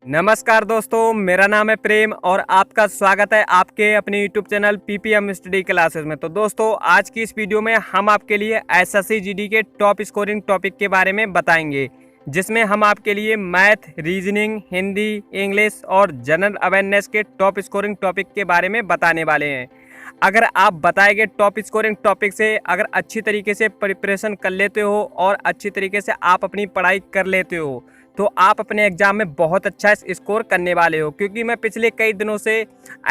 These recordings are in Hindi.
नमस्कार दोस्तों, मेरा नाम है प्रेम और आपका स्वागत है आपके अपने YouTube channel ppm study classes में। तो दोस्तों, आज की इस वीडियो में हम आपके लिए एसएससी जीडी के टॉप स्कोरिंग टॉपिक के बारे में बताएंगे, जिसमें हम आपके लिए मैथ, रीजनिंग, हिंदी, इंग्लिश और जनरल अवेयरनेस के टॉप स्कोरिंग टॉपिक के बारे में बताने वाले हैं। अगर आप बताए गए टॉप स्कोरिंग टॉपिक से अगर अच्छी तरीके से प्रिपरेशन कर लेते हो और अच्छी तरीके से आप अपनी पढ़ाई कर लेते हो तो आप अपने एग्ज़ाम में बहुत अच्छा स्कोर करने वाले हो, क्योंकि मैं पिछले कई दिनों से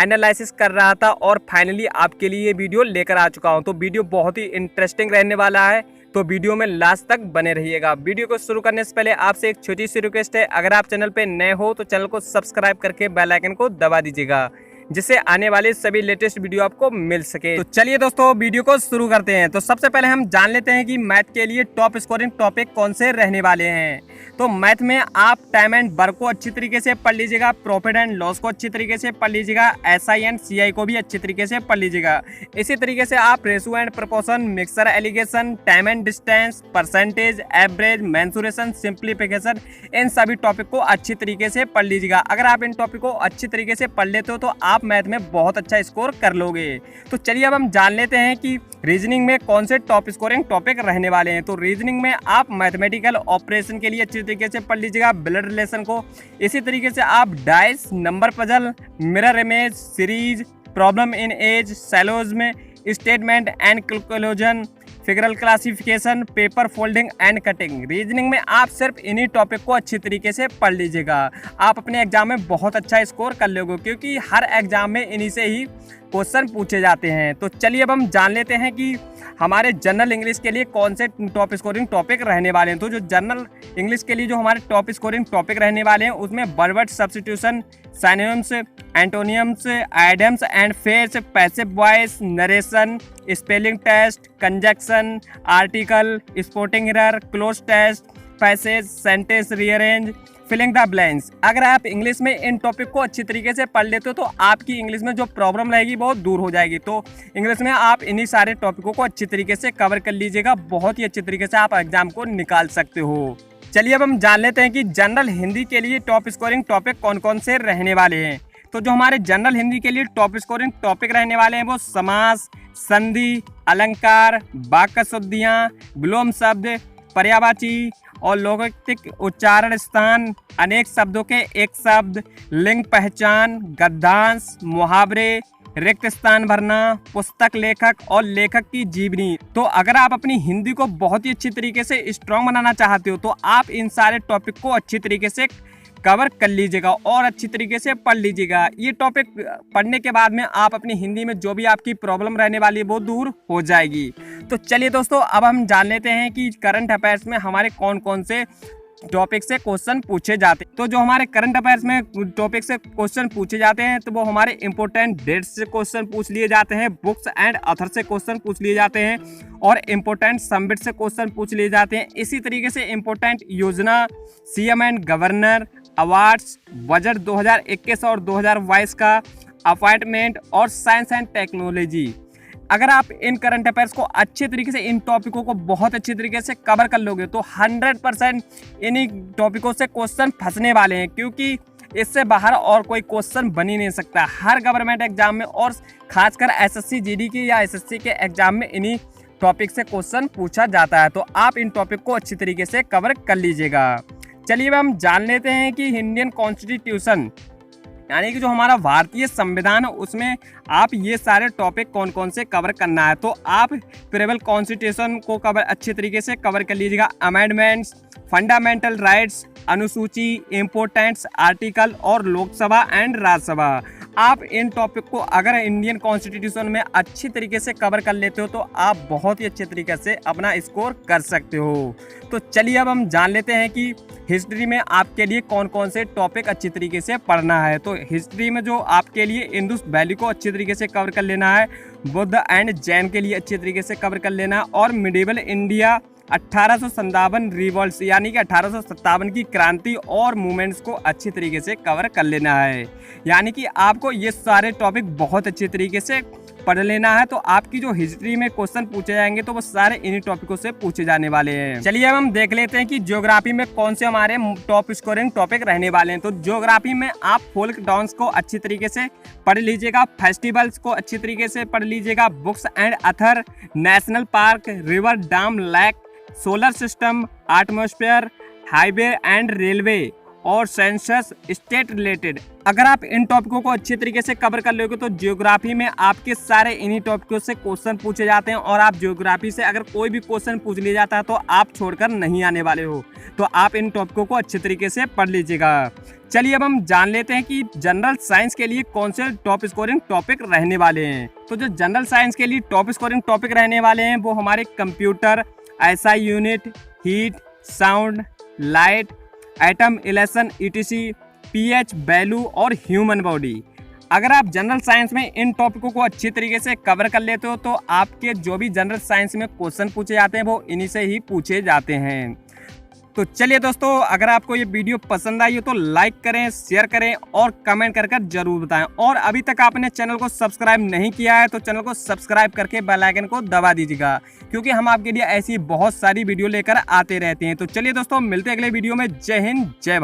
एनालिसिस कर रहा था और फाइनली आपके लिए ये वीडियो लेकर आ चुका हूँ। तो वीडियो बहुत ही इंटरेस्टिंग रहने वाला है, तो वीडियो में लास्ट तक बने रहिएगा। वीडियो को शुरू करने से पहले आपसे एक छोटी सी रिक्वेस्ट है, अगर आप चैनल पर नए हो तो चैनल को सब्सक्राइब करके बेल आइकन को दबा दीजिएगा, जिससे आने वाले सभी लेटेस्ट वीडियो आपको मिल सके। तो चलिए दोस्तों, वीडियो को शुरू करते हैं। तो सबसे पहले हम जान लेते हैं कि मैथ के लिए टॉप स्कोरिंग टॉपिक कौन से रहने वाले हैं। तो मैथ में आप टाइम एंड वर्क को अच्छी तरीके से पढ़ लीजिएगा, प्रॉफिट एंड लॉस को अच्छी तरीके से पढ़ लीजिएगा, एसआई एंड सीआई को भी अच्छी तरीके से पढ़ लीजिएगा। इसी तरीके से आप ratio and proportion, mixture alligation, time and distance, percentage, average, mensuration, simplification, इन सभी टॉपिक को अच्छी तरीके से पढ़ लीजिएगा। अगर आप इन टॉपिक को अच्छी तरीके से पढ़ लेते हो तो आप मैथ में बहुत अच्छा स्कोर कर लोगे। तो चलिए अब हम जान लेते हैं कि रीजनिंग में कौन से टॉप स्कोरिंग टॉपिक रहने वाले हैं। तो रीजनिंग में आप मैथमेटिकल ऑपरेशन के लिए अच्छी तरीके से पढ़ लीजिएगा, ब्लड रिलेशन को। इसी तरीके से आप dice, number puzzle, mirror image, series, problem in age, syllogism में statement and conclusion, figural classification, paper folding and cutting. Reasoning में आप सिर्फ इन्हीं टॉपिक को अच्छी तरीके से पढ़ लीजिएगा, आप अपने एग्जाम में बहुत अच्छा स्कोर कर लोगे, क्योंकि हर एग्जाम में इन्हीं से ही क्वेश्चन पूछे जाते हैं। तो चलिए अब हम जान लेते हैं कि हमारे जनरल इंग्लिश के लिए कौन से टॉप स्कोरिंग टॉपिक रहने वाले हैं। तो जो जनरल इंग्लिश के लिए जो हमारे टॉप स्कोरिंग टॉपिक रहने वाले हैं उसमें word substitution, synonyms, antonyms, idioms and phrase, passive voice, narration, spelling test, conjunction, article, spotting error, cloze test, passage, sentence rearrange, filling the blanks. अगर आप इंग्लिश में इन टॉपिक को अच्छी तरीके से पढ़ लेते हो तो आपकी इंग्लिश में जो प्रॉब्लम रहेगी बहुत दूर हो जाएगी। तो इंग्लिश में आप इन्हीं सारे टॉपिकों को अच्छी तरीके से कवर कर लीजिएगा, बहुत ही अच्छी तरीके से आप एग्जाम को निकाल सकते हो। चलिए अब हम जान लेते हैं कि जनरल हिंदी के लिए टॉप स्कोरिंग टॉपिक कौन कौन से रहने वाले हैं। तो जो हमारे जनरल हिंदी के लिए टॉप स्कोरिंग टॉपिक रहने वाले हैं वो समास, संधि, अलंकार, वाक्य शुद्धियाँ, विलोम शब्द, पर्यायवाची और लौकिक उच्चारण स्थान, अनेक शब्दों के एक शब्द, लिंग पहचान, गद्यांश, मुहावरे, रिक्त स्थान भरना, पुस्तक लेखक और लेखक की जीवनी। तो अगर आप अपनी हिंदी को बहुत ही अच्छी तरीके से स्ट्रॉन्ग बनाना चाहते हो तो आप इन सारे टॉपिक को अच्छी तरीके से कवर कर लीजिएगा और अच्छी तरीके से पढ़ लीजिएगा। ये टॉपिक पढ़ने के बाद में आप अपनी हिंदी में जो भी आपकी प्रॉब्लम रहने वाली है वो दूर हो जाएगी। तो चलिए दोस्तों, अब हम जान लेते हैं कि करंट अफेयर्स में हमारे कौन कौन से टॉपिक से क्वेश्चन पूछे जाते हैं। तो जो हमारे करंट अफेयर्स में टॉपिक से क्वेश्चन पूछे जाते हैं तो वो हमारे इंपॉर्टेंट डेट्स से क्वेश्चन पूछ लिए जाते हैं, बुक्स एंड ऑथर से क्वेश्चन पूछ लिए जाते हैं और इंपॉर्टेंट समिट से क्वेश्चन पूछ लिए जाते हैं। इसी तरीके से इंपॉर्टेंट योजना, CM and governor, awards, budget 2021 और 2022 का, अपॉइंटमेंट और साइंस एंड टेक्नोलॉजी। अगर आप इन करंट अफेयर्स को अच्छे तरीके से, इन टॉपिकों को बहुत अच्छी तरीके से कवर कर लोगे तो 100% इन्हीं टॉपिकों से क्वेश्चन फंसने वाले हैं, क्योंकि इससे बाहर और कोई क्वेश्चन बन ही नहीं सकता। हर गवर्नमेंट एग्जाम में और खासकर एसएससी जीडी की या एसएससी के एग्जाम में इन्हीं टॉपिक से क्वेश्चन पूछा जाता है। तो आप इन टॉपिक को अच्छी तरीके से कवर कर लीजिएगा। चलिए अब हम जान लेते हैं कि इंडियन कॉन्स्टिट्यूशन यानी कि जो हमारा भारतीय संविधान है उसमें आप ये सारे टॉपिक कौन कौन से कवर करना है। तो आप फेडरल कॉन्स्टिट्यूशन को कवर अच्छे तरीके से कवर कर लीजिएगा, अमेंडमेंट्स, फंडामेंटल राइट्स, अनुसूची, इम्पोर्टेंट्स, आर्टिकल और लोकसभा एंड राज्यसभा। आप इन टॉपिक को अगर इंडियन कॉन्स्टिट्यूशन में अच्छी तरीके से कवर कर लेते हो तो आप बहुत ही अच्छे तरीके से अपना स्कोर कर सकते हो। तो चलिए अब हम जान लेते हैं कि हिस्ट्री में आपके लिए कौन कौन से टॉपिक अच्छी तरीके से पढ़ना है। तो हिस्ट्री में जो आपके लिए इंडस वैली को अच्छी तरीके से कवर कर लेना है, बुद्ध एंड जैन के लिए अच्छी तरीके से कवर कर लेना है और मिडिवल इंडिया 1857 रिवॉल्ट्स यानी कि 1857 की क्रांति और मूवमेंट्स को अच्छी तरीके से कवर कर लेना है। यानी कि आपको ये सारे टॉपिक बहुत अच्छी तरीके से पढ़ लेना है। तो आपकी जो हिस्ट्री में क्वेश्चन पूछे जाएंगे तो वो सारे इन्हीं टॉपिकों से पूछे जाने वाले हैं। चलिए अब हम देख लेते हैं कि ज्योग्राफी में कौन से हमारे टॉप स्कोरिंग टॉपिक रहने वाले हैं। तो ज्योग्राफी में आप फोल्क डांस को अच्छी तरीके से पढ़ लीजिएगा, फेस्टिवल्स को अच्छी तरीके से पढ़ लीजिएगा, books and author, national park, river, dam, lake, solar system, atmosphere, highway and railway और सेंसस, स्टेट रिलेटेड। अगर आप इन टॉपिकों को अच्छे तरीके से कवर कर लोगे तो ज्योग्राफी में आपके सारे इन्हीं टॉपिकों से क्वेश्चन पूछे जाते हैं और आप ज्योग्राफी से अगर कोई भी क्वेश्चन पूछ लिया जाता है तो आप छोड़कर नहीं आने वाले हो। तो आप इन टॉपिकों को अच्छे तरीके से पढ़ लीजिएगा। चलिए अब हम जान लेते हैं कि जनरल साइंस के लिए कौन से टॉप स्कोरिंग टॉपिक रहने वाले हैं। तो जो जनरल साइंस के लिए टॉप स्कोरिंग टॉपिक रहने वाले हैं वो हमारे computer, SI unit, heat, sound, light, atom, election, etc, pH value और ह्यूमन बॉडी। अगर आप जनरल साइंस में इन टॉपिकों को अच्छी तरीके से कवर कर लेते हो तो आपके जो भी जनरल साइंस में क्वेश्चन पूछे जाते हैं वो इन्हीं से ही पूछे जाते हैं। तो चलिए दोस्तों, अगर आपको ये वीडियो पसंद आई हो तो लाइक करें, शेयर करें और कमेंट कर जरूर बताएं। और अभी तक आपने चैनल को सब्सक्राइब नहीं किया है तो चैनल को सब्सक्राइब करके बेल आइकन को दबा दीजिएगा, क्योंकि हम आपके लिए ऐसी बहुत सारी वीडियो लेकर आते रहते हैं। तो चलिए दोस्तों, मिलते हैं अगले वीडियो में। जय हिंद, जय भारत।